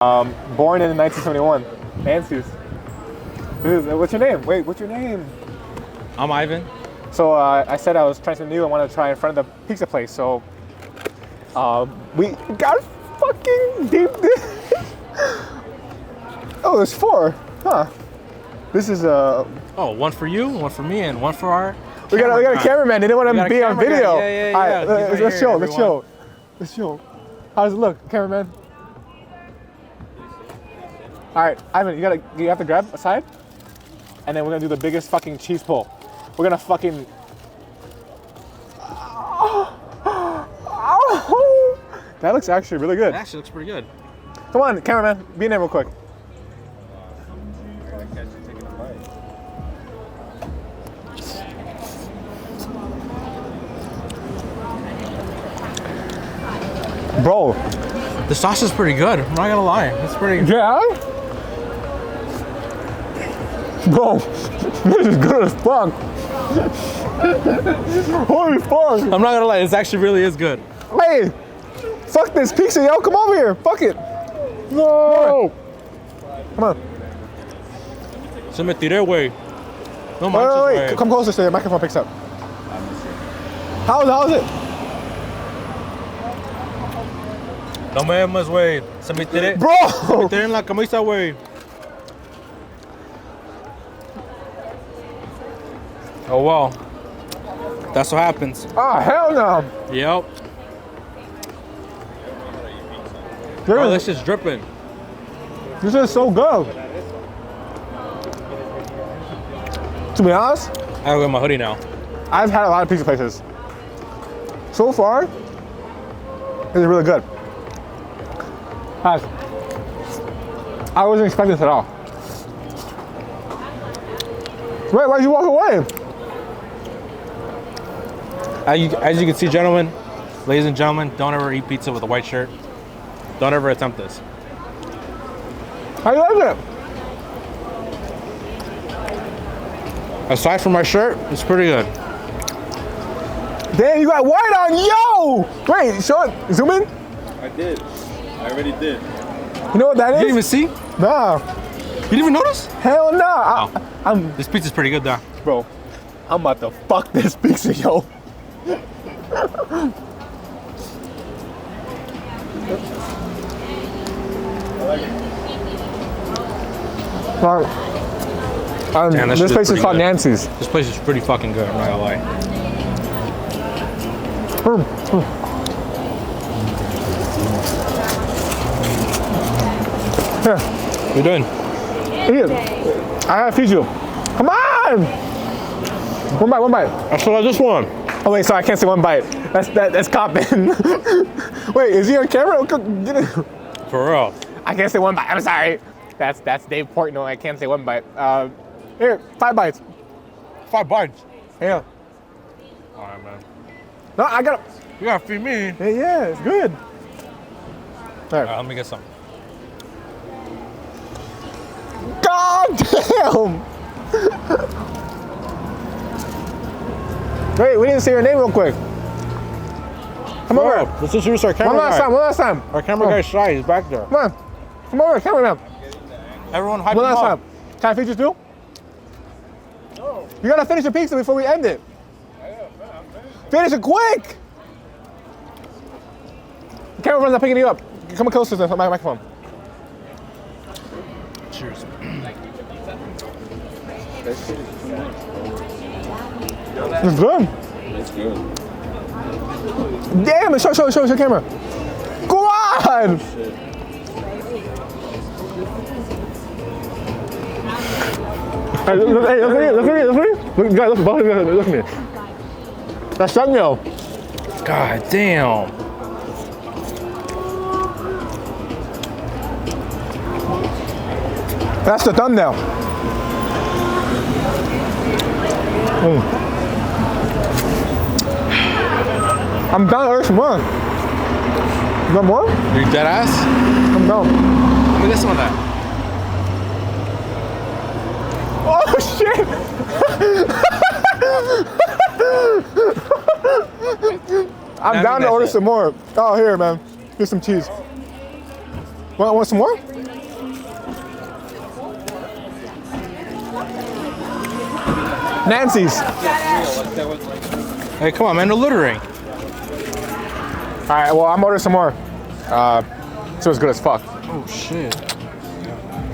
Born in 1971. Nancy's. What's your name? Wait, what's your name? I'm Ivan. So I said I was trying something new. I wanted to try in front of the pizza place. So we got fucking deep dish. Oh, there's 4. Huh. This is Oh, one for you, one for me, and one for our. We got a cameraman. They didn't want to be on video. Yeah. All right, let's show. How does it look, cameraman? All right, Ivan, you have to grab a side, and then we're gonna do the biggest fucking cheese pull. We're gonna fucking. That looks actually really good. It actually looks pretty good. Come on, cameraman, be in there real quick. Bro, the sauce is pretty good. I'm not gonna lie, it's pretty. Yeah. Bro, this is good as fuck. Holy fuck! I'm not gonna lie, this actually really is good. Hey, fuck this pizza, yo! Come over here, fuck it. No. Come on. Se me tiré, güey. No Wait, manches, wait, güey. come closer so the microphone picks up. How is it? No me más, güey. Se me tiré. Bro! Se me tiré en la camisa, güey. Oh well. That's what happens. Ah, hell no. Yep. Oh, this is dripping. This is so good. To be honest, I gotta get my hoodie now. I've had a lot of pizza places. So far, it's really good. Guys, I wasn't expecting this at all. Wait, why'd you walk away? As you can see, gentlemen, ladies and gentlemen, don't ever eat pizza with a white shirt. Don't ever attempt this. How you like it? Aside from my shirt, it's pretty good. Damn, you got white on, yo! Wait, show it, zoom in. I did. I already did. You know what that is? You didn't even see? Nah, You didn't even notice? hell nah. I'm, This pizza's pretty good, though. bro, I'm about to fuck this pizza, yo. Damn, that this shit is place is pretty called good. Nancy's. This place is pretty fucking good, I'm not gonna lie. Here, What you doing? eat it. I gotta feed you. Come on! One bite. I still got this one. Oh wait, sorry, I can't say one bite. That's copping. Wait, is he on camera? Get it. For real. I can't say one bite. I'm sorry. That's Dave Portnoy. I can't say one bite. Here, 5 bites. 5 bites. Here. All right, man. No, I got. You gotta feed me. Yeah, it's good. All All right. right, let me get some. God damn! Wait, we didn't say your name real quick. Come over. Let's introduce our camera One last guy. time. Our camera guy's shy. He's back there. Come on. Come over, cameraman. Everyone hype One him last up. time. Can I feed you too? No. You gotta finish your pizza before we end it. Finish it quick! The cameraman's not picking you up. Come closer to my microphone. Cheers. It's good. It's good. Damn it, show camera. Go on! Hey, look at me. Look, guys, look at me. That's thumbnail. God damn. That's the thumbnail. I'm done. There's some more. You want more? You dead ass? I'm done. Let me get some of that. Oh shit! I'm down to order some more. Oh, here, man. Here's some cheese. Want some more? Nancy's. Hey, come on, man, no littering. All right, well, I'm ordering some more. So it's good as fuck. Oh shit.